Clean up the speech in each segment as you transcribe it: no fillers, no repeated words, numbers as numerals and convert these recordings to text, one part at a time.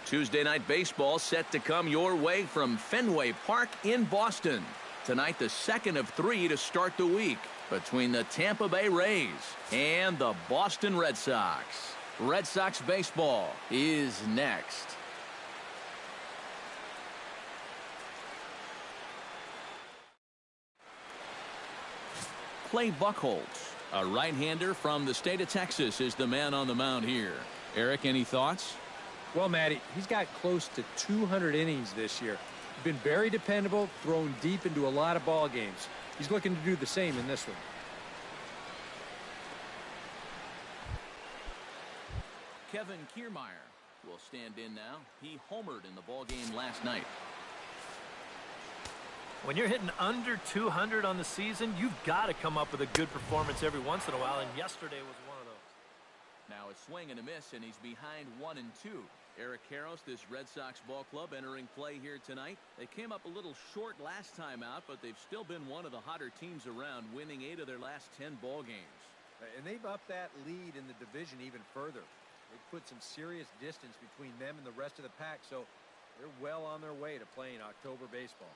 Tuesday night baseball set to come your way from Fenway Park in Boston. Tonight, the second of 3 to start the week between the Tampa Bay Rays and the Boston Red Sox. Red Sox baseball is next. Clay Buchholz, a right-hander from the state of Texas, is the man on the mound here. Eric, any thoughts? Well, Matty, he's got close to 200 innings this year. Been very dependable, thrown deep into a lot of ball games. He's looking to do the same in this one. Kevin Kiermaier will stand in now. He homered in the ball game last night. When you're hitting under 200 on the season, you've got to come up with a good performance every once in a while, and yesterday was one of those. Now a swing and a miss, and he's behind 1-2. Eric Karros, this Red Sox ball club, entering play here tonight. They came up a little short last time out, but they've still been one of the hotter teams around, winning 8 of their last 10 ball games. And they've upped that lead in the division even further. They've put some serious distance between them and the rest of the pack, so they're well on their way to playing October baseball.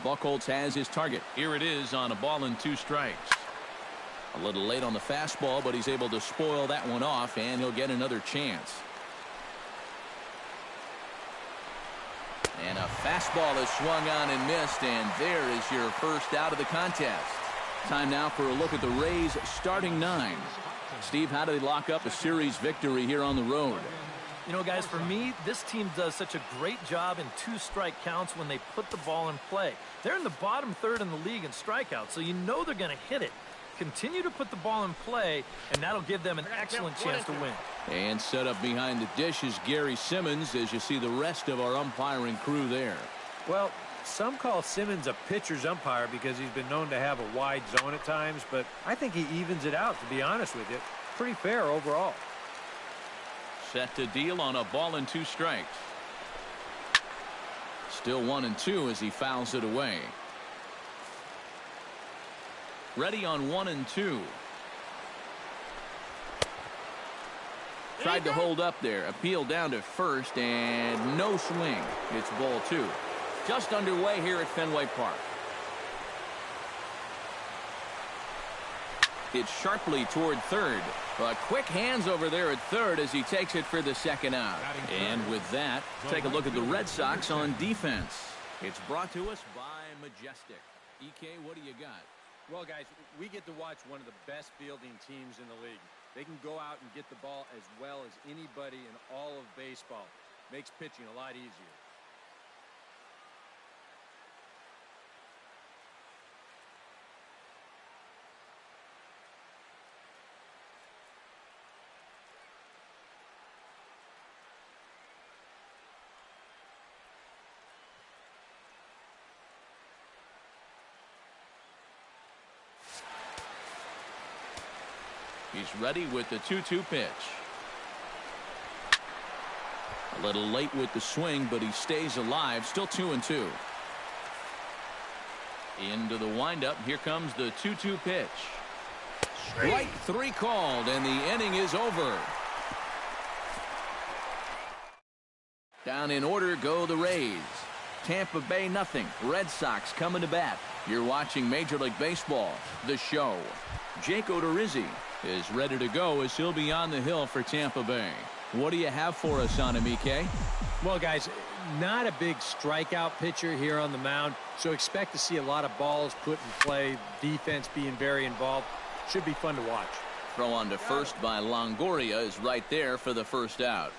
Buchholz has his target. Here it is on a ball and 2 strikes. A little late on the fastball, but he's able to spoil that one off, and he'll get another chance. And a fastball is swung on and missed, and there is your first out of the contest. Time now for a look at the Rays' starting 9. Steve, how do they lock up a series victory here on the road? You know, guys, for me, this team does such a great job in 2-strike counts when they put the ball in play. They're in the bottom third in the league in strikeouts, so you know they're going to hit it. Continue to put the ball in play, and that'll give them an excellent chance to win. And set up behind the dish is Gary Simmons, as you see the rest of our umpiring crew there. Well, some call Simmons a pitcher's umpire because he's been known to have a wide zone at times, but I think he evens it out, to be honest with you. Pretty fair overall. Set to deal on a ball and 2 strikes. Still 1-2 as he fouls it away. Ready on 1-2. Tried to hold up there. Appeal down to first, and no swing. It's ball 2. Just underway here at Fenway Park. It's sharply toward third. But quick hands over there at third as he takes it for the second out. And with that, take a look at the Red Sox on defense. It's brought to us by Majestic. EK, what do you got? Well, guys, we get to watch one of the best fielding teams in the league. They can go out and get the ball as well as anybody in all of baseball. Makes pitching a lot easier. He's ready with the 2-2 pitch. A little late with the swing, but he stays alive. Still 2-2. Into the windup. Here comes the 2-2 pitch. Strike 3 called, and the inning is over. Down in order go the Rays. Tampa Bay nothing. Red Sox coming to bat. You're watching Major League Baseball, the show. Jake Odorizzi is ready to go as he'll be on the hill for Tampa Bay. What do you have for us on him, EK? Well, guys, not a big strikeout pitcher here on the mound, so expect to see a lot of balls put in play, defense being very involved. Should be fun to watch. Throw on to first by Longoria is right there for the first out.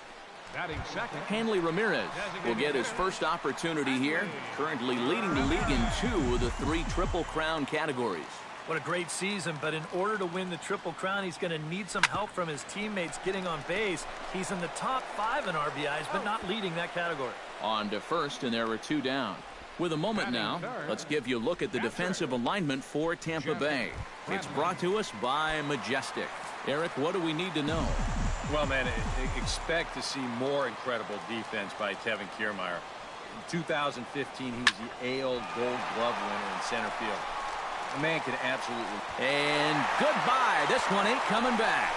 Hanley Ramirez will get his first opportunity here, currently leading the league in 2 of the 3 Triple Crown categories. What a great season, but in order to win the Triple Crown, he's going to need some help from his teammates getting on base. He's in the top 5 in RBIs, but not leading that category. On to first, and there are 2 down. With a moment now, let's give you a look at the defensive alignment for Tampa Bay. It's brought to us by Majestic. Eric, what do we need to know? Well, man, expect to see more incredible defense by Tevin Kiermaier. In 2015, he was the AL Gold Glove winner in center field. The man can absolutely... And goodbye. This one ain't coming back.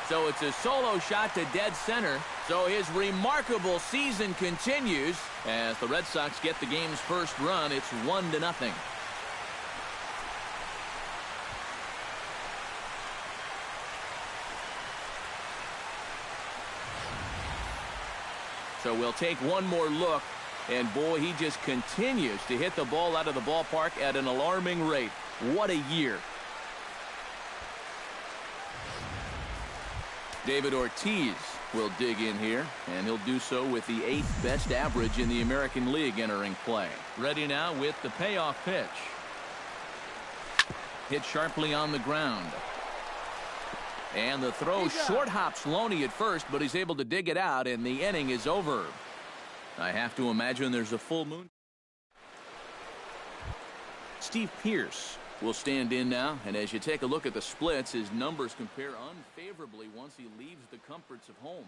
So it's a solo shot to dead center. So his remarkable season continues as the Red Sox get the game's first run. It's 1-0. So we'll take one more look, and boy, he just continues to hit the ball out of the ballpark at an alarming rate. What a year. David Ortiz will dig in here, and he'll do so with the 8th best average in the American League entering play. Ready now with the payoff pitch. Hit sharply on the ground. And the throw short hops Loney at first, but he's able to dig it out, and the inning is over. I have to imagine there's a full moon. Steve Pearce will stand in now, and as you take a look at the splits, his numbers compare unfavorably once he leaves the comforts of home.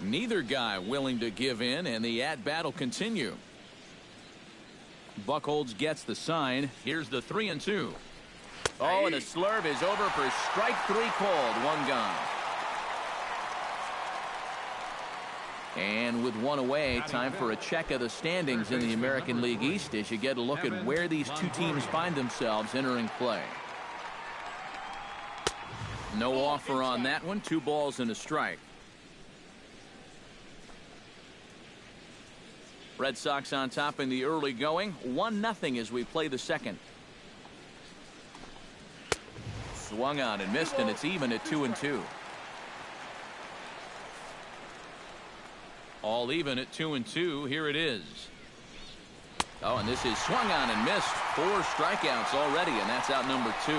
Neither guy willing to give in, and the at-bat will continue. Buchholz gets the sign. Here's the 3-2. Oh, and the slurve is over for strike 3 called. 1 gone. And with 1 away, time for a check of the standings in the American League East as you get a look at where these 2 teams find themselves entering play. No offer on that one. 2 balls and a strike. Red Sox on top in the early going. 1-0 as we play the second. Swung on and missed, and it's even at 2-2. All even at 2-2. Here it is. Oh, and this is swung on and missed. 4 strikeouts already, and that's out number 2.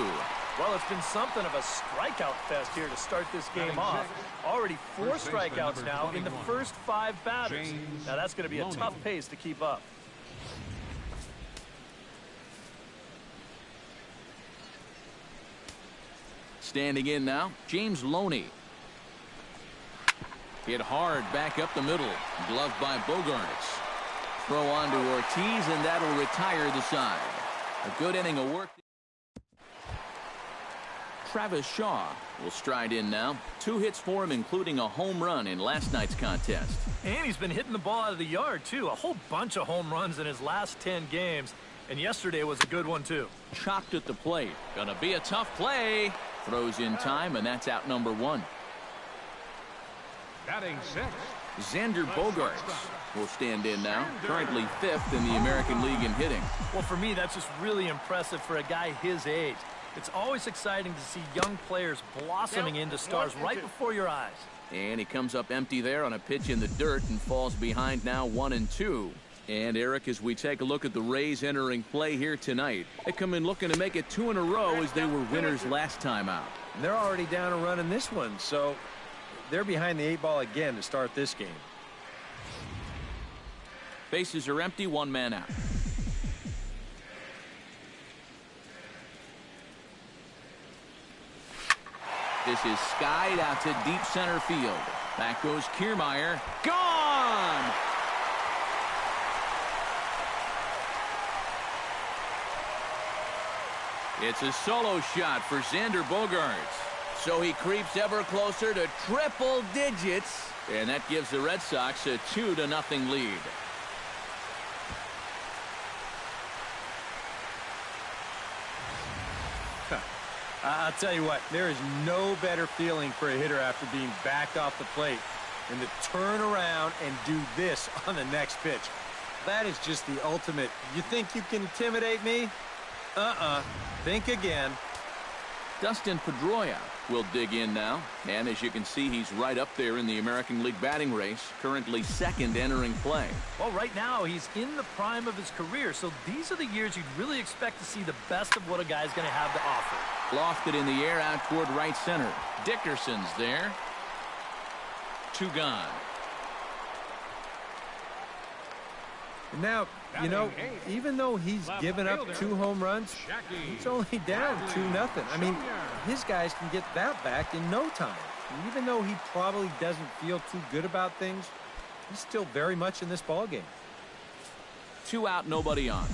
Well, it's been something of a strikeout fest here to start this game off. Already 4 strikeouts now in the first 5 batters. Now that's going to be a tough pace to keep up. Standing in now, James Loney. Hit hard back up the middle. Gloved by Bogarts. Throw on to Ortiz, and that'll retire the side. A good inning of work. Travis Shaw will stride in now. 2 hits for him, including a home run in last night's contest. And he's been hitting the ball out of the yard, too. A whole bunch of home runs in his last 10 games. And yesterday was a good one, too. Chopped at the plate. Gonna be a tough play. Throws in time, and that's out number 1. Batting 6. Xander Bogaerts will stand in now. Currently 5th in the American League in hitting. Well, for me, that's just really impressive for a guy his age. It's always exciting to see young players blossoming into stars right before your eyes. And he comes up empty there on a pitch in the dirt and falls behind now 1-2. And Eric, as we take a look at the Rays entering play here tonight, they come in looking to make it 2 in a row as they were winners last time out. And they're already down a run in this one, so they're behind the 8 ball again to start this game. Bases are empty, one man out. This is skied out to deep center field. Back goes Kiermaier. Gone! It's a solo shot for Xander Bogaerts. So he creeps ever closer to triple digits. And that gives the Red Sox a 2-0 lead. I'll tell you what, there is no better feeling for a hitter after being backed off the plate than to turn around and do this on the next pitch. That is just the ultimate. You think you can intimidate me? Think again. Dustin Pedroia will dig in now. And as you can see, he's right up there in the American League batting race, currently second entering play. Well, right now, he's in the prime of his career, so these are the years you'd really expect to see the best of what a guy's going to have to offer. Lofted in the air out toward right center. Dickerson's there. 2 gone. Now, you know, even though he's given up 2 home runs, he's only down 2-0. I mean, his guys can get that back in no time. And even though he probably doesn't feel too good about things, he's still very much in this ballgame. 2 out, nobody on.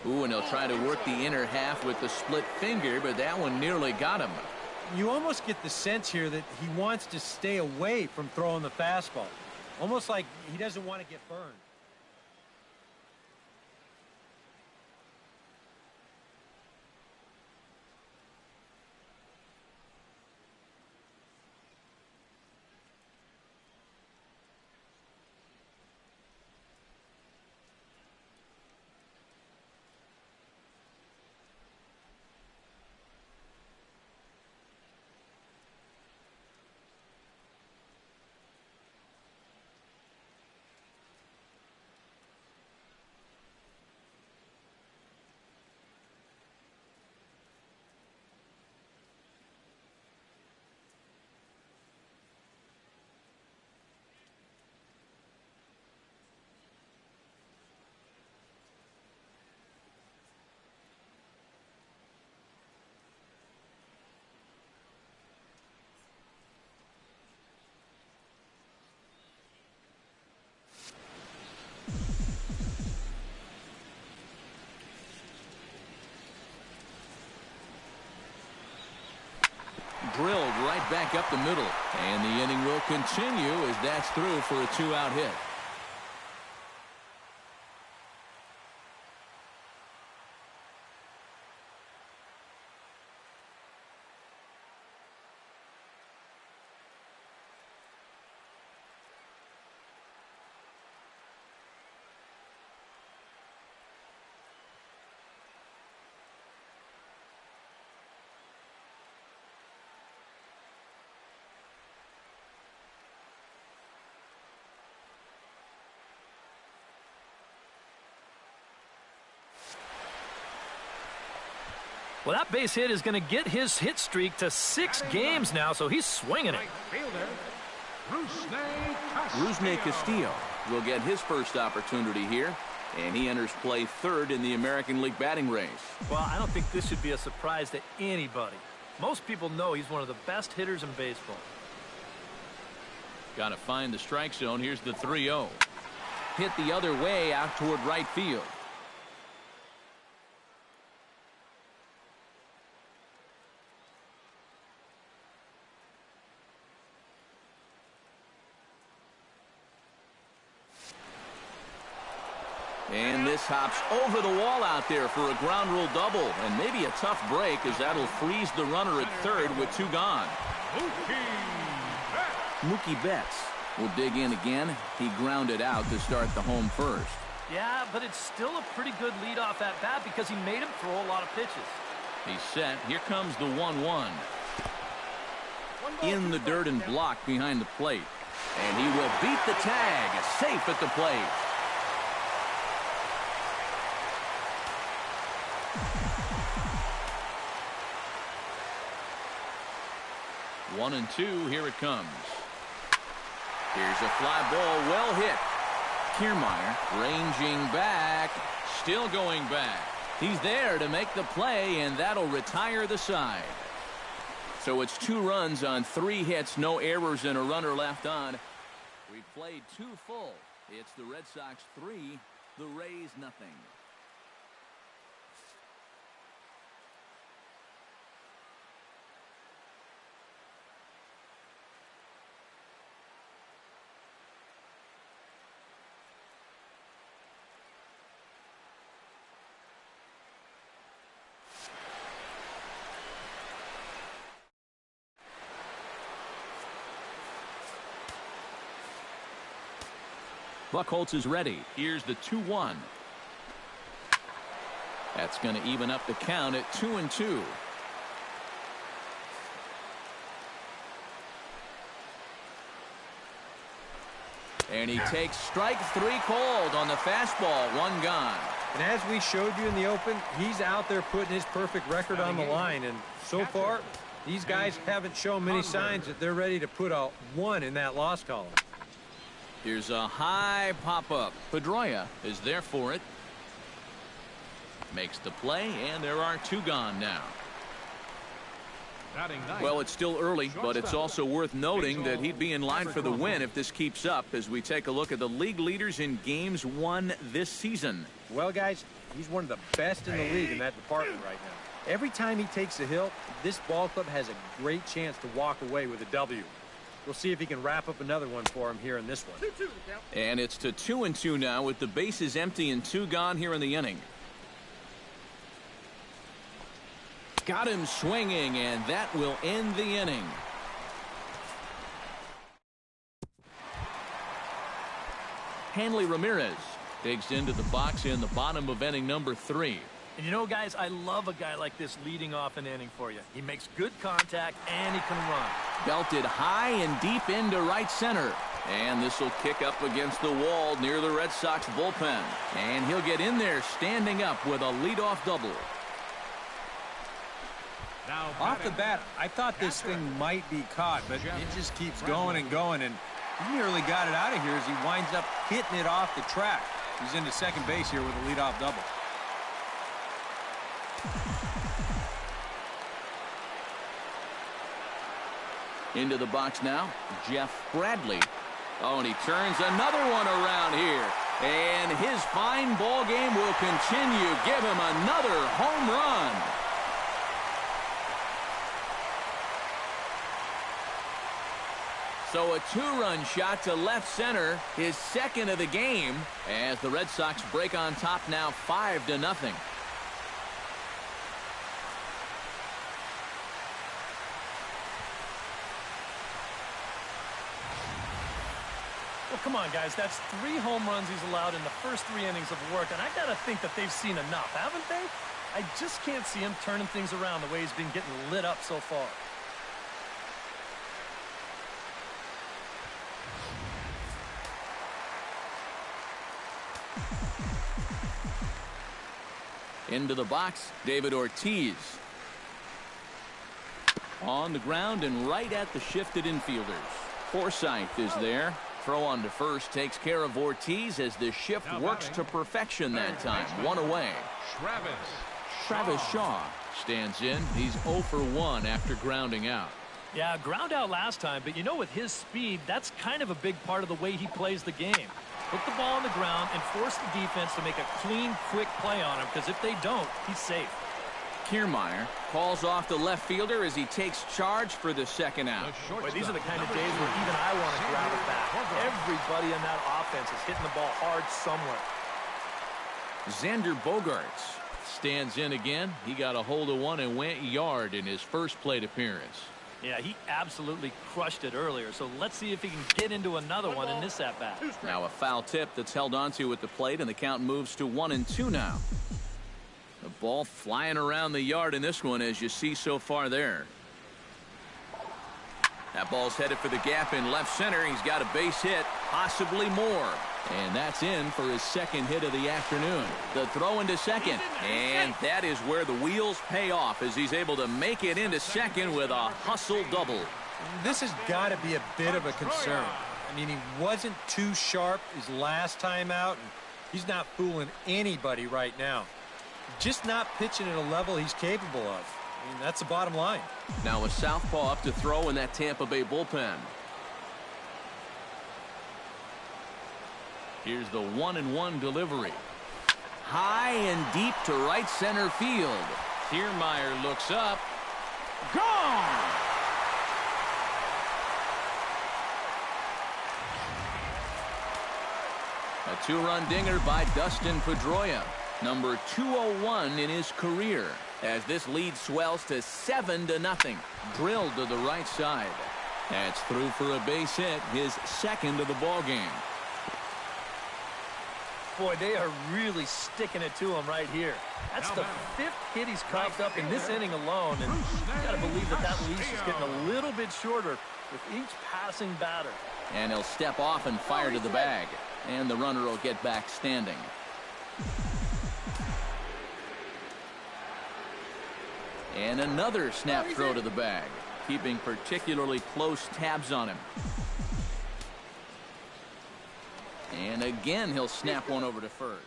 Ooh, and he'll try to work the inner half with the split finger, but that one nearly got him. You almost get the sense here that he wants to stay away from throwing the fastball. Almost like he doesn't want to get burned. Drilled right back up the middle. And the inning will continue as that's through for a 2-out hit. Well, that base hit is going to get his hit streak to 6 games now, so he's swinging it. Rusney Castillo will get his first opportunity here, and he enters play 3rd in the American League batting race. Well, I don't think this should be a surprise to anybody. Most people know he's one of the best hitters in baseball. Got to find the strike zone. Here's the 3-0. Hit the other way out toward right field. And this hops over the wall out there for a ground rule double. And maybe a tough break as that'll freeze the runner at 3rd with 2 gone. Mookie Betts will dig in again. He grounded out to start the home first. Yeah, but it's still a pretty good leadoff at bat because he made him throw a lot of pitches. He's set. Here comes the 1-1. In the dirt and blocked behind the plate. And he will beat the tag. Safe at the plate. 1-2, here it comes. Here's a fly ball, well hit. Kiermaier ranging back, still going back. He's there to make the play, and that'll retire the side. So it's 2 runs on 3 hits, no errors, and a runner left on. We played 2 full. It's the Red Sox 3, the Rays nothing. Buchholz is ready. Here's the 2-1. That's going to even up the count at 2-2. And he takes strike 3 called on the fastball. 1 gone. And as we showed you in the open, he's out there putting his perfect record on the line. And so far, these guys haven't shown many signs that they're ready to put a 1 in that loss column. Here's a high pop-up. Pedroia is there for it. Makes the play, and there are 2 gone now. Well, it's still early, but it's also worth noting that he'd be in line for the win if this keeps up as we take a look at the league leaders in games won this season. Well, guys, he's one of the best in the league in that department right now. Every time he takes a hill, this ball club has a great chance to walk away with a W. We'll see if he can wrap up another one for him here in this one. And it's to 2-2 now with the bases empty and 2 gone here in the inning. Got him swinging, and that will end the inning. Hanley Ramirez digs into the box in the bottom of inning number 3. And you know, guys, I love a guy like this leading off an inning for you. He makes good contact, and he can run. Belted high and deep into right center. And this will kick up against the wall near the Red Sox bullpen. And he'll get in there standing up with a leadoff double. Off the bat, I thought this thing might be caught, but it just keeps going and going, and he nearly got it out of here as he winds up hitting it off the track. He's into second base here with a leadoff double. Into the box now, Jeff Bradley. Oh, and he turns another one around here. And his fine ball game will continue. Give him another home run. So a 2-run shot to left center, his second of the game, as the Red Sox break on top now 5-0. Well, come on, guys. That's 3 home runs he's allowed in the first 3 innings of work, and I got to think that they've seen enough, haven't they? I just can't see him turning things around the way he's been getting lit up so far. Into the box, David Ortiz. On the ground and right at the shifted infielders. Forsythe is there. Throw on to first takes care of Ortiz as the shift works to perfection that time. 1 away. Travis Shaw stands in. He's 0 for 1 after grounding out. Yeah, ground out last time, but you know, with his speed, that's kind of a big part of the way he plays the game. Put the ball on the ground and force the defense to make a clean, quick play on him, because if they don't, he's safe. Kiermaier calls off the left fielder as he takes charge for the second out. Boy, these are the kind of days where even I want to grab it back. Everybody in that offense is hitting the ball hard somewhere. Xander Bogaerts stands in again. He got a hold of one and went yard in his first plate appearance. Yeah, he absolutely crushed it earlier, so let's see if he can get into another one in this at-bat. Now a foul tip that's held onto at the plate, and the count moves to 1-2 now. The ball flying around the yard in this one, as you see so far there. That ball's headed for the gap in left center. He's got a base hit, possibly more. And that's in for his second hit of the afternoon. The throw into second. And that is where the wheels pay off, as he's able to make it into second with a hustle double. This has got to be a bit of a concern. I mean, he wasn't too sharp his last time out, and he's not fooling anybody right now. Just not pitching at a level he's capable of. I mean, that's the bottom line. Now a southpaw up to throw in that Tampa Bay bullpen. Here's the 1-1 delivery. High and deep to right center field. Kiermaier looks up. Gone! A two-run dinger by Dustin Pedroia. Number 201 in his career. As this lead swells to 7-0. Drilled to the right side. That's through for a base hit, his second of the ball game. Boy, they are really sticking it to him right here. That's the 5th hit he's coughed up in this inning alone, and you got to believe that leash is getting a little bit shorter with each passing batter. And he'll step off and fire to the bag, and the runner will get back standing. And another snap throw to the bag, keeping particularly close tabs on him. And again, he'll snap one over to first.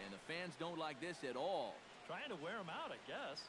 And the fans don't like this at all. Trying to wear him out, I guess.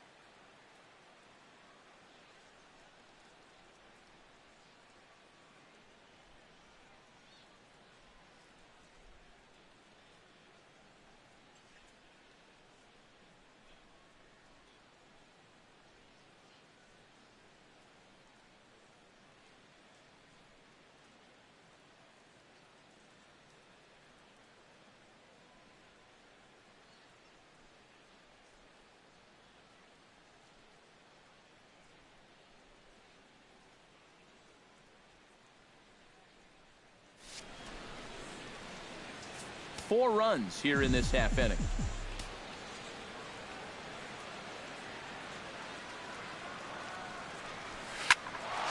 Four runs here in this half inning.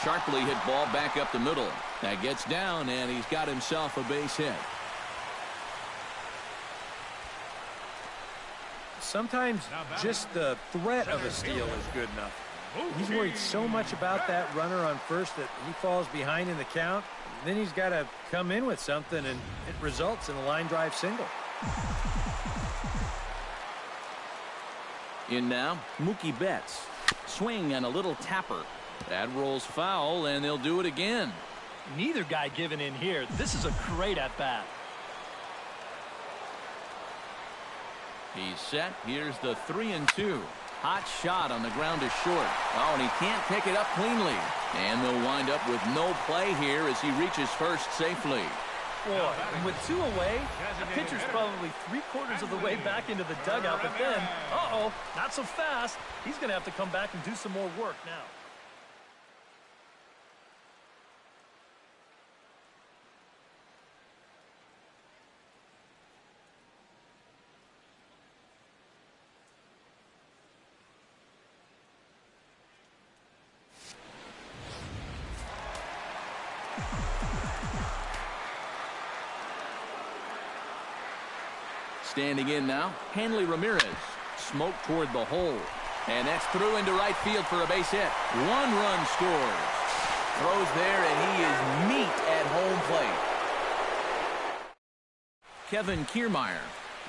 Sharply hit ball back up the middle. That gets down, and he's got himself a base hit. Sometimes just the threat of a steal is good enough. He's worried so much about that runner on first that he falls behind in the count. Then he's got to come in with something, and it results in a line drive single. In now, Mookie Betts. Swing and a little tapper. That rolls foul, and they'll do it again. Neither guy giving in here. This is a great at-bat. He's set. Here's the 3-2. Hot shot on the ground to short. Oh, and he can't pick it up cleanly. And they'll wind up with no play here as he reaches first safely. Boy, with two away, the pitcher's probably 3/4 of the way back into the dugout. But then, not so fast. He's going to have to come back and do some more work now. Standing in now, Hanley Ramirez. Smoke toward the hole. And that's through into right field for a base hit. 1 run scores. Throws there, and he is neat at home plate. Kevin Kiermaier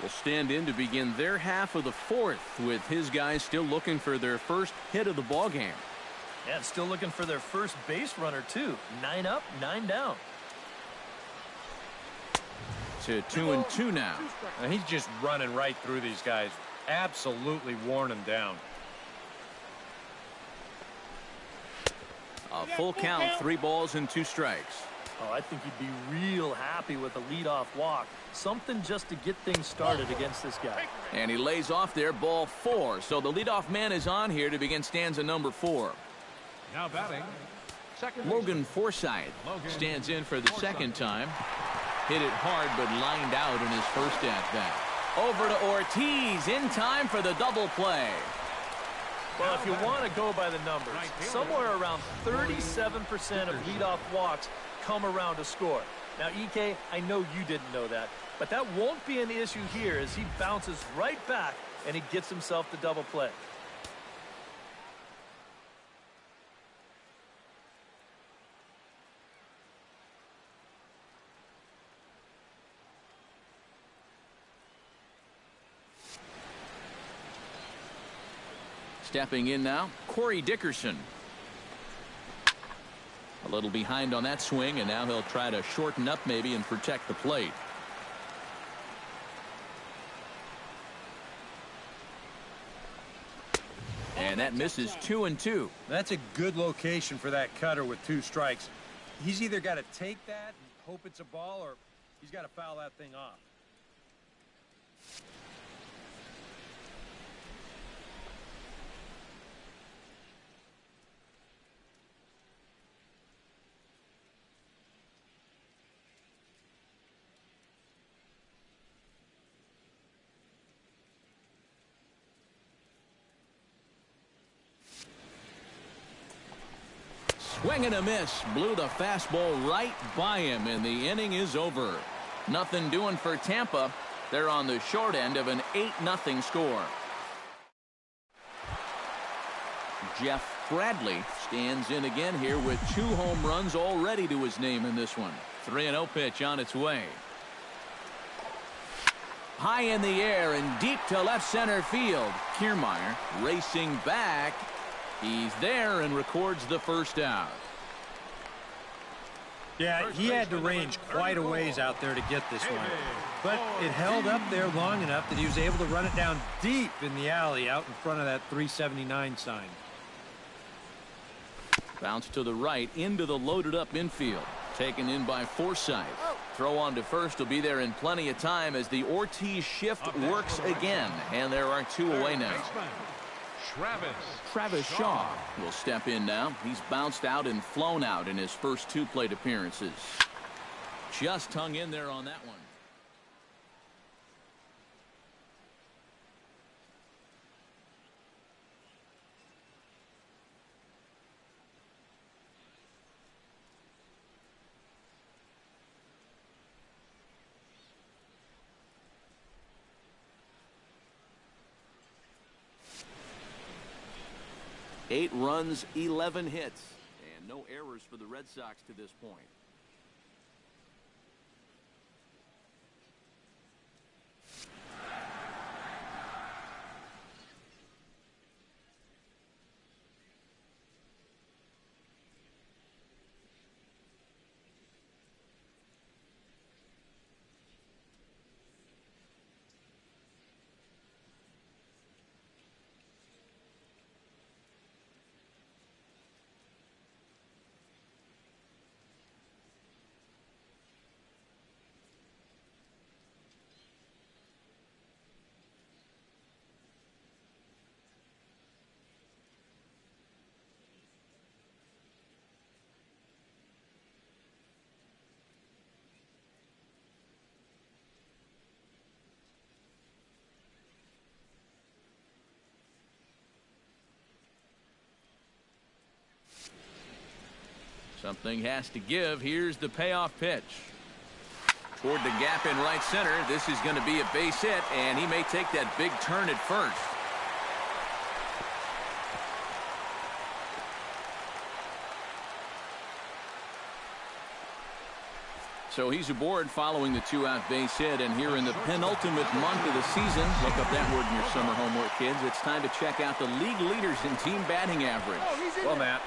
will stand in to begin their half of the 4th, with his guys still looking for their first hit of the ballgame. Yeah, and still looking for their first base runner, too. 9 up, 9 down. To 2-2 now. And he's just running right through these guys. Absolutely worn them down. A full count, 3 balls and 2 strikes. Oh, I think he'd be real happy with a leadoff walk. Something just to get things started against this guy. And he lays off there, ball 4. So the leadoff man is on here to begin stanza number 4. Now batting, Logan Forsythe stands in for the second time. Hit it hard, but lined out in his first at-bat. Over to Ortiz in time for the double play. Well, if you want to go by the numbers, somewhere around 37% of leadoff walks come around to score. Now, EK, I know you didn't know that, but that won't be an issue here as he bounces right back and he gets himself the double play. Stepping in now, Corey Dickerson. A little behind on that swing, and now he'll try to shorten up maybe and protect the plate. And that misses 2-2. That's a good location for that cutter with 2 strikes. He's either got to take that and hope it's a ball, or he's got to foul that thing off. Swing and a miss. Blew the fastball right by him, and the inning is over. Nothing doing for Tampa. They're on the short end of an 8-0 score. Jeff Bradley stands in again here with 2 home runs already to his name in this one. 3-0 pitch on its way. High in the air and deep to left center field. Kiermaier racing back. He's there and records the first out. Yeah, he had to range quite a ways out there to get this one. But it held up there long enough that he was able to run it down deep in the alley out in front of that 379 sign. Bounce to the right into the loaded up infield. Taken in by Forsythe. Throw on to first will be there in plenty of time as the Ortiz shift works again. And there are 2 away now. Travis Shaw will step in now. He's bounced out and flown out in his first 2 plate appearances. Just hung in there on that one. Eight runs, 11 hits, and no errors for the Red Sox to this point. Something has to give. Here's the payoff pitch. Toward the gap in right center. This is going to be a base hit, and he may take that big turn at first. So he's aboard following the 2-out base hit, and here in the penultimate month of the season, look up that word in your summer homework, kids. It's time to check out the league leaders in team batting average. Well, Matt,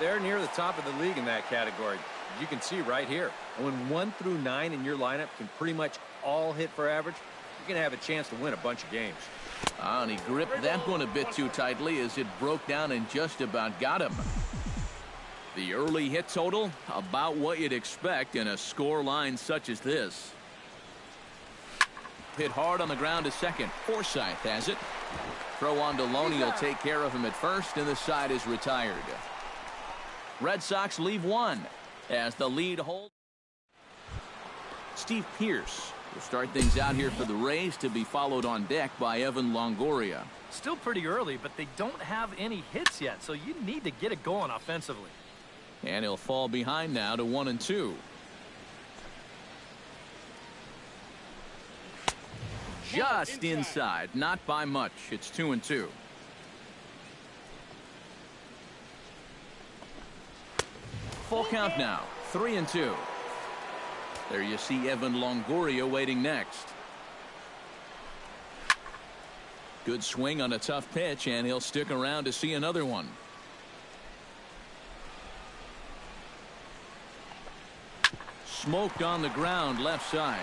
they're near the top of the league in that category. You can see right here. When 1 through 9 in your lineup can pretty much all hit for average, you're going to have a chance to win a bunch of games. And he gripped that one a bit too tightly as it broke down and just about got him. The early hit total, about what you'd expect in a score line such as this. Hit hard on the ground to second. Forsythe has it. Throw on to Loney. He'll take care of him at first, and the side is retired. Red Sox leave 1 as the lead holds. Steve Pearce will start things out here for the Rays, to be followed on deck by Evan Longoria. Still pretty early, but they don't have any hits yet, so you need to get it going offensively. And he'll fall behind now to 1-2. Just inside, not by much. It's 2-2. Full count now, 3-2. There you see Evan Longoria waiting next. Good swing on a tough pitch, and he'll stick around to see another one. Smoked on the ground left side.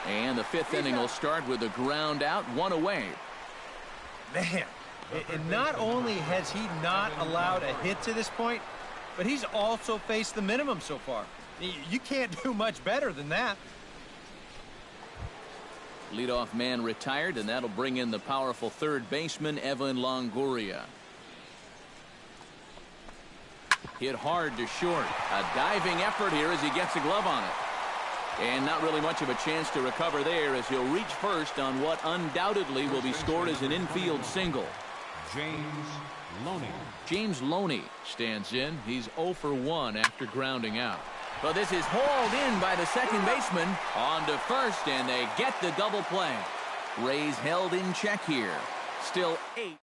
And the fifth inning will start with a ground out, one away. Man, and not only has he not allowed a hit to this point, but he's also faced the minimum so far. You can't do much better than that. Leadoff man retired, and that'll bring in the powerful third baseman, Evan Longoria. Hit hard to short. A diving effort here as he gets a glove on it. And not really much of a chance to recover there as he'll reach first on what undoubtedly will be scored as an infield single. James Loney stands in. He's 0 for 1 after grounding out. But this is hauled in by the second baseman. On to first, and they get the double play. Rays held in check here. Still 8.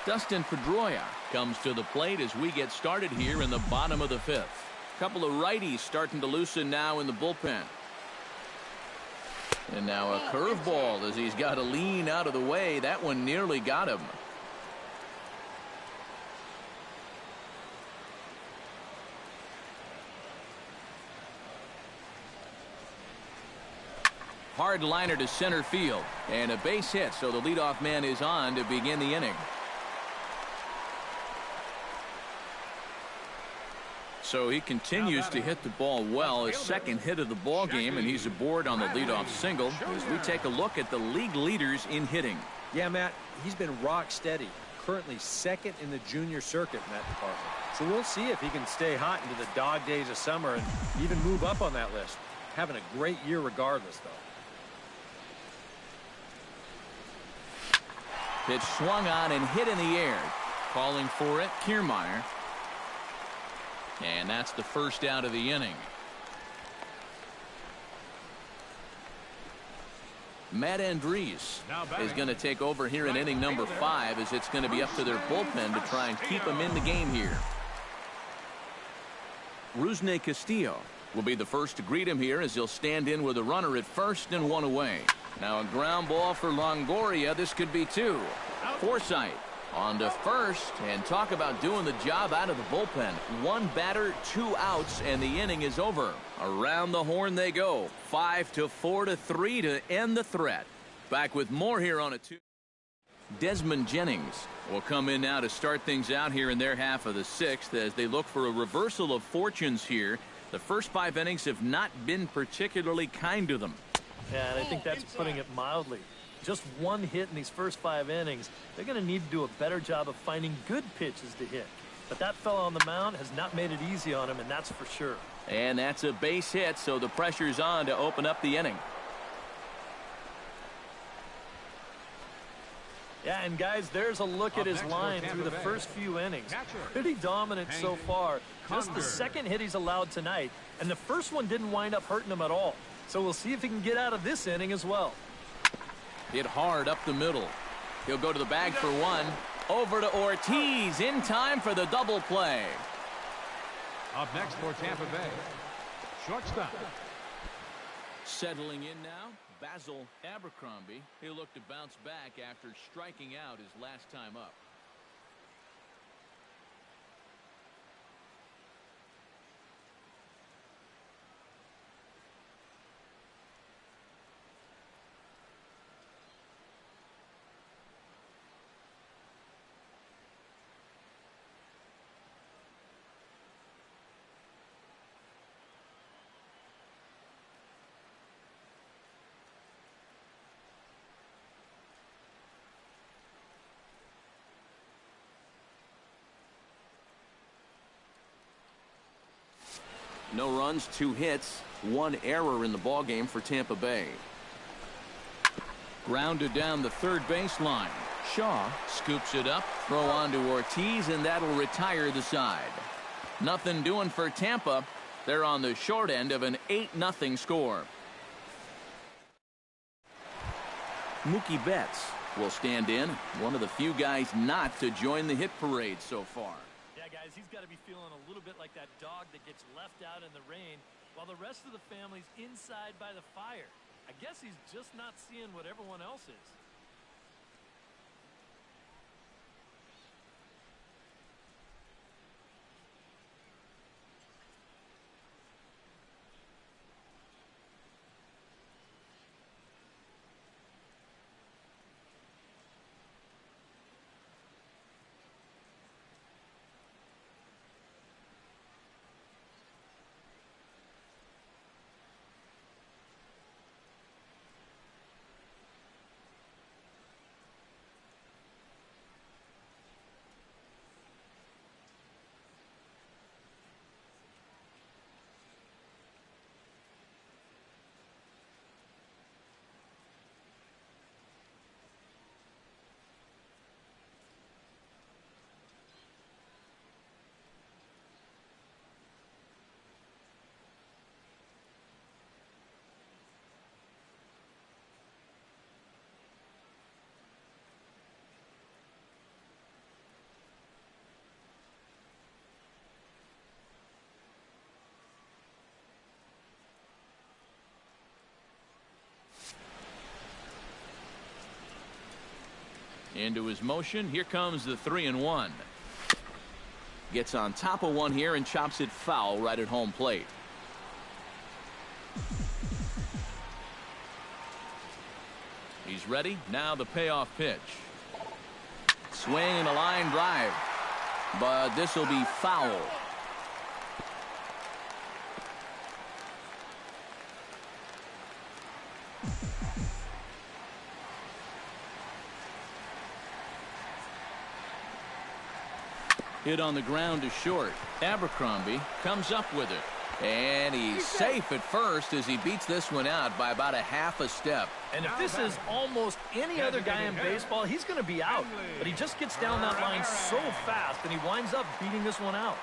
Dustin Pedroia comes to the plate as we get started here in the bottom of the fifth. Couple of righties starting to loosen now in the bullpen. And now a curveball as he's got to lean out of the way. That one nearly got him. Hard liner to center field. And a base hit, so the leadoff man is on to begin the inning. So he continues to hit the ball well. His second hit of the ball game, and he's aboard on the leadoff single as we take a look at the league leaders in hitting. Yeah, Matt, he's been rock steady. Currently second in the junior circuit in that department. So we'll see if he can stay hot into the dog days of summer and even move up on that list. Having a great year regardless, though. Pitch swung on and hit in the air. Calling for it, Kiermaier. And that's the first out of the inning. Matt Andriese is going to take over here in inning number 5 as it's going to be up to their bullpen to try and keep him in the game here. Rusney Castillo will be the first to greet him here as he'll stand in with a runner at first and 1 away. Now a ground ball for Longoria. This could be 2. Forsythe on to first, and talk about doing the job out of the bullpen. 1 batter, 2 outs, and the inning is over. Around the horn they go. 5-4-3 to end the threat. Back with more here on a 2. Desmond Jennings will come in now to start things out here in their half of the 6th as they look for a reversal of fortunes here. The first 5 innings have not been particularly kind to them. Yeah, and I think that's putting it mildly. Just 1 hit in these first 5 innings. They're going to need to do a better job of finding good pitches to hit. But that fella on the mound has not made it easy on him, and that's for sure. And that's a base hit, so the pressure's on to open up the inning. Yeah, and guys, there's a look at his line through the first few innings. Pretty dominant so far. Just the second hit he's allowed tonight, and the first one didn't wind up hurting him at all. So we'll see if he can get out of this inning as well. Hit hard up the middle. He'll go to the bag for 1. Over to Ortiz in time for the double play. Up next for Tampa Bay, shortstop. Settling in now, Basil Abercrombie. He'll look to bounce back after striking out his last time up. No runs, 2 hits, 1 error in the ballgame for Tampa Bay. Grounded down the third baseline. Shaw scoops it up, throw on to Ortiz, and that'll retire the side. Nothing doing for Tampa. They're on the short end of an 8-0 score. Mookie Betts will stand in, one of the few guys not to join the hit parade so far. Guys, he's got to be feeling a little bit like that dog that gets left out in the rain while the rest of the family's inside by the fire. I guess he's just not seeing what everyone else is. Into his motion. Here comes the 3-1. Gets on top of one here and chops it foul right at home plate. He's ready. Now the payoff pitch. Swing and a line drive. But this will be foul. Hit on the ground to short. Abercrombie comes up with it. And he's safe at first as he beats this one out by about a half a step. And if this is almost any other guy in baseball, he's going to be out. But he just gets down that line so fast, and he winds up beating this one out.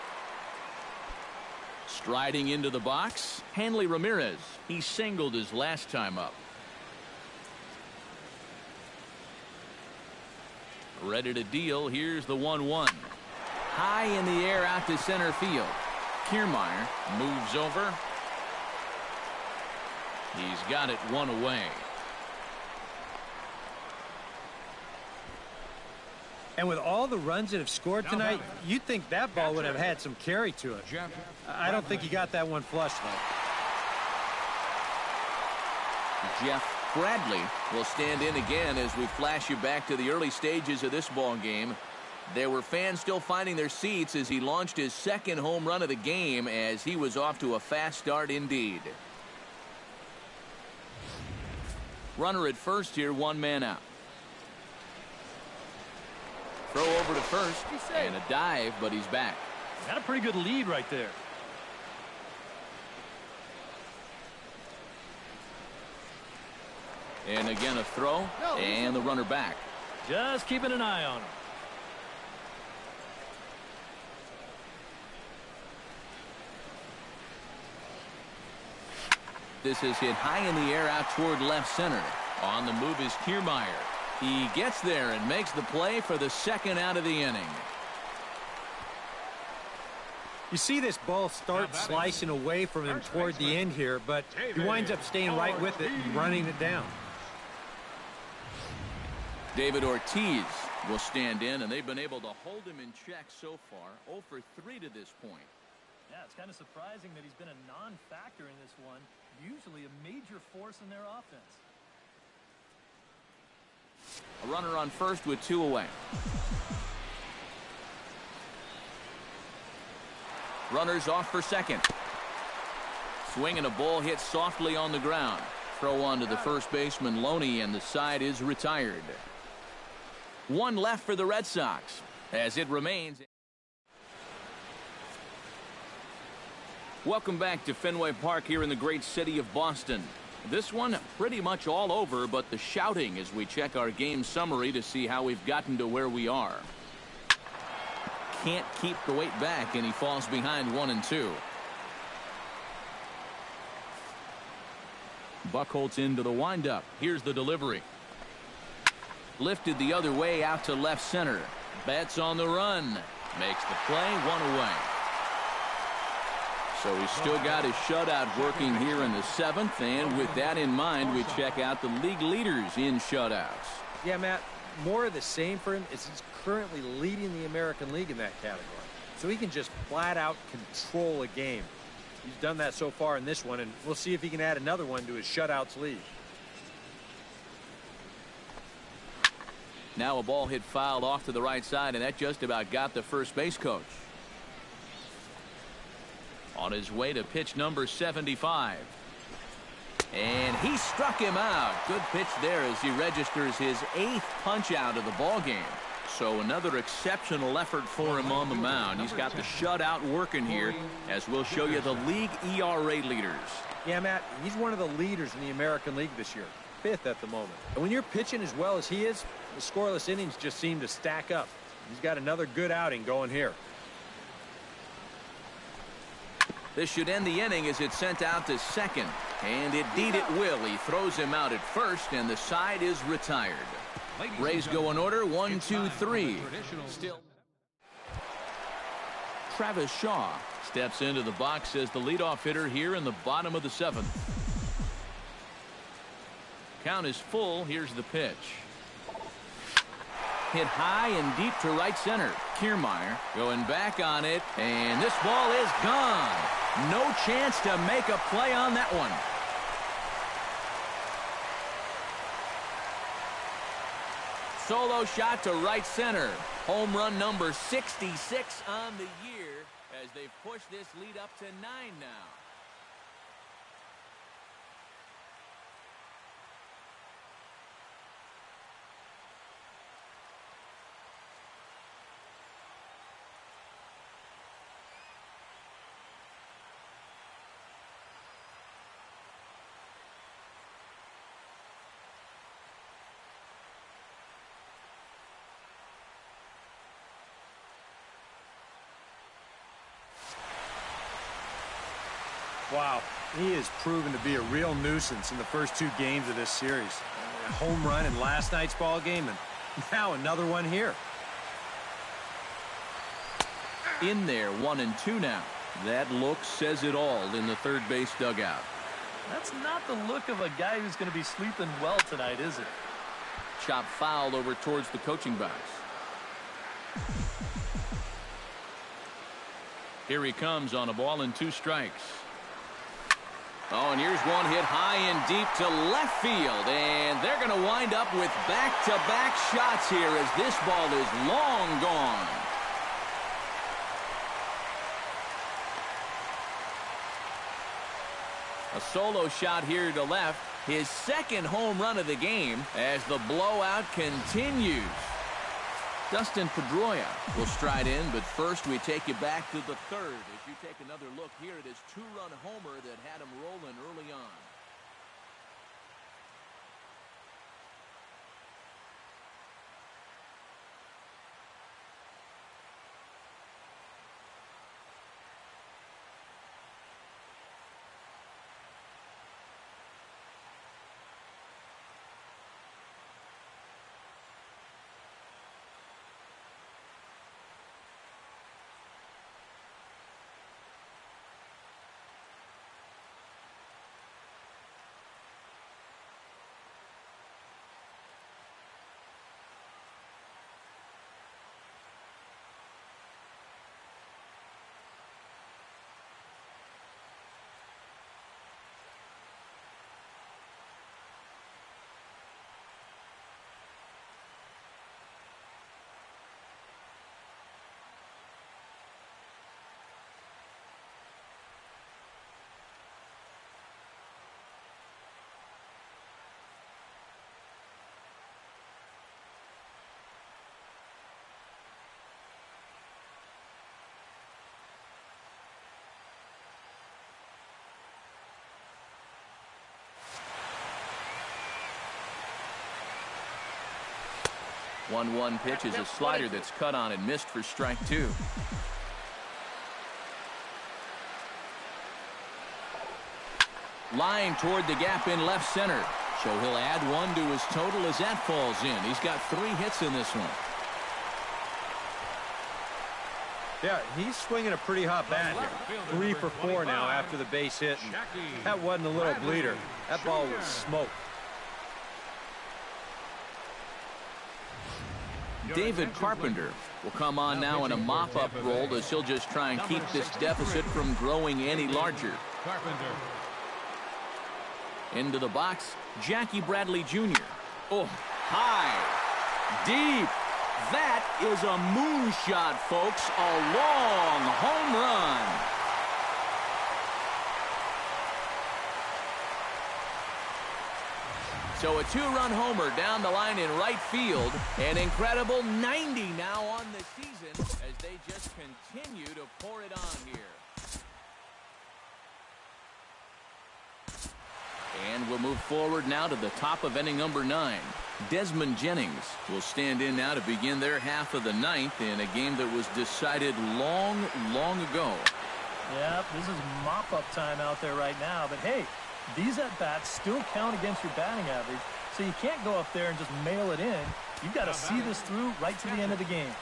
Striding into the box, Hanley Ramirez. He singled his last time up. Ready to deal. Here's the 1-1. High in the air out to center field. Kiermaier moves over. He's got it one away. And with all the runs that have scored tonight, you'd think that ball would have had some carry to it. I don't think he got that one flush, though. Jeff Bradley will stand in again as we flash you back to the early stages of this ball game. There were fans still finding their seats as he launched his second home run of the game as he was off to a fast start indeed. Runner at first here, one man out. Throw over to first and a dive, but he's back. Got a pretty good lead right there. And again a throw and the runner back. Just keeping an eye on him. This is hit high in the air out toward left center. On the move is Kiermaier. He gets there and makes the play for the second out of the inning. You see this ball start slicing away from him toward the end here, but he winds up staying right with it and running it down. David Ortiz will stand in, and they've been able to hold him in check so far. 0 for 3 to this point. Yeah, it's kind of surprising that he's been a non-factor in this one. Usually a major force in their offense. A runner on first with 2 away. Runners off for second. Swing and a ball hit softly on the ground. Throw on to the first baseman Loney, and the side is retired. One left for the Red Sox as it remains. Welcome back to Fenway Park here in the great city of Boston. This one pretty much all over, but the shouting as we check our game summary to see how we've gotten to where we are. Can't keep the weight back, and he falls behind 1-2. Buchholz into the windup. Here's the delivery. Lifted the other way out to left center. Betts on the run. Makes the play, 1 away. So he's still got his shutout working here in the 7th, and with that in mind, we check out the league leaders in shutouts. Yeah, Matt, more of the same for him is he's currently leading the American League in that category. So he can just flat out control a game. He's done that so far in this one, and we'll see if he can add another one to his shutouts lead. Now a ball hit fouled off to the right side, and that just about got the first base coach. On his way to pitch number 75. And he struck him out. Good pitch there as he registers his 8th punch out of the ball game. So another exceptional effort for him on the mound. He's got the shutout working here, as we'll show you the league ERA leaders. Yeah, Matt, he's one of the leaders in the American League this year. 5th at the moment. And when you're pitching as well as he is, the scoreless innings just seem to stack up. He's got another good outing going here. This should end the inning as it's sent out to second. And indeed it will. He throws him out at first, and the side is retired. Rays go in order, 1, 2, 3. Still. Travis Shaw steps into the box as the leadoff hitter here in the bottom of the 7th. Count is full. Here's the pitch. Hit high and deep to right center. Kiermaier going back on it, and this ball is gone. No chance to make a play on that one. Solo shot to right center. Home run number 66 on the year as they've pushed this lead up to 9 now. Wow, he has proven to be a real nuisance in the first 2 games of this series. A home run in last night's ball game, and now another one here. In there, 1 and 2 now. That look says it all in the third base dugout. That's not the look of a guy who's going to be sleeping well tonight, is it? Chop fouled over towards the coaching box. Here he comes on a ball and 2 strikes. Oh, and here's one hit high and deep to left field, and they're going to wind up with back-to-back shots here as this ball is long gone. A solo shot here to left, his 2nd home run of the game as the blowout continues. Dustin Pedroia will stride in, but first we take you back to the 3rd as you take another look here at his 2-run homer that had him rolling early on. One pitch is a slider that's cut on and missed for strike 2. Line toward the gap in left center. So he'll add 1 to his total as that falls in. He's got 3 hits in this one. Yeah, he's swinging a pretty hot bat here. 3 for 4 now after the base hit. And that wasn't a little bleeder. That ball was smoked. David Carpenter will come on now in a mop-up role as he'll just try and keep this deficit from growing any larger. Into the box, Jackie Bradley Jr. Oh, high, deep. That is a moonshot, folks. A long home run. So a 2-run homer down the line in right field. An incredible 90 now on the season as they just continue to pour it on here. And we'll move forward now to the top of inning number 9. Desmond Jennings will stand in now to begin their half of the 9th in a game that was decided long ago. Yeah, this is mop-up time out there right now. But, hey, these at-bats still count against your batting average, so you can't go up there and just mail it in. You've got to see this through right to the end of the game.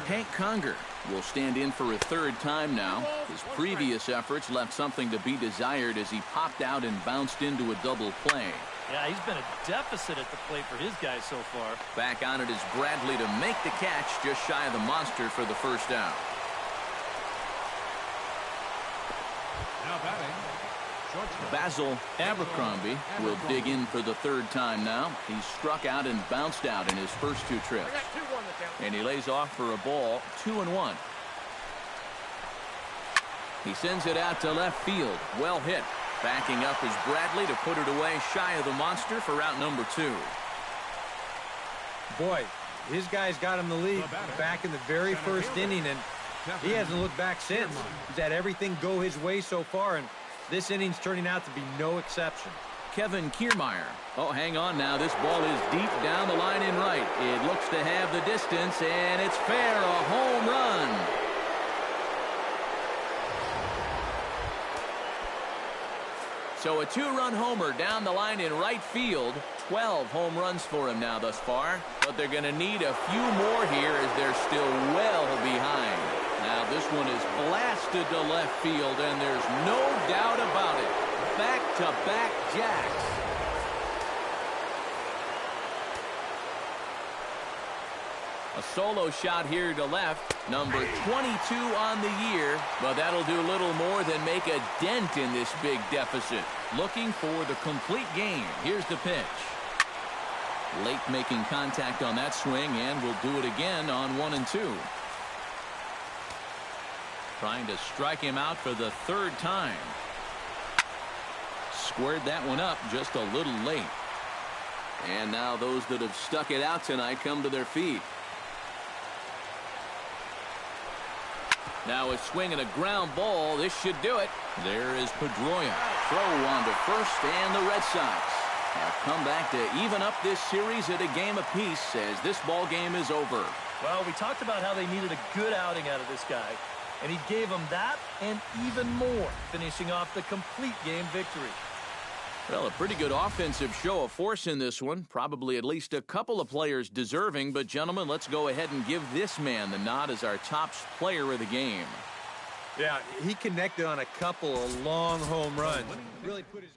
Hank Conger will stand in for a 3rd time now. His previous efforts left something to be desired as he popped out and bounced into a double play. Yeah, he's been a deficit at the plate for his guys so far. Back on it is Bradley to make the catch just shy of the monster for the 1st out. Now batting, Basil Abercrombie will dig in for the 3rd time now. He's struck out and bounced out in his first 2 trips. And he lays off for a ball, 2-1. He sends it out to left field. Well hit. Backing up is Bradley to put it away shy of the monster for out number 2. Boy, his guys got him the lead back in the very first inning, and he hasn't looked back since. He's had everything go his way so far, and this inning's turning out to be no exception. Kevin Kiermaier. Oh, hang on now. This ball is deep down the line in right. It looks to have the distance, and it's fair. A home run. So a 2-run homer down the line in right field. 12 home runs for him now thus far. But they're going to need a few more here as they're still well behind. Now this one is blasted to left field, and there's no doubt about it. Back-to-back jacks. A solo shot here to left. Number 22 on the year. But that'll do little more than make a dent in this big deficit. Looking for the complete game. Here's the pitch. Late making contact on that swing, and will do it again on 1-2. Trying to strike him out for the 3rd time. Squared that one up just a little late. And now those that have stuck it out tonight come to their feet. Now a swing and a ground ball. This should do it. There is Pedroia. Throw on to first, and the Red Sox have come back to even up this series at a game apiece as this ball game is over. Well, we talked about how they needed a good outing out of this guy, and he gave them that and even more, finishing off the complete game victory. Well, a pretty good offensive show of force in this one. Probably at least a couple of players deserving. But, gentlemen, let's go ahead and give this man the nod as our top player of the game. Yeah, he connected on a couple of long home runs. Really put his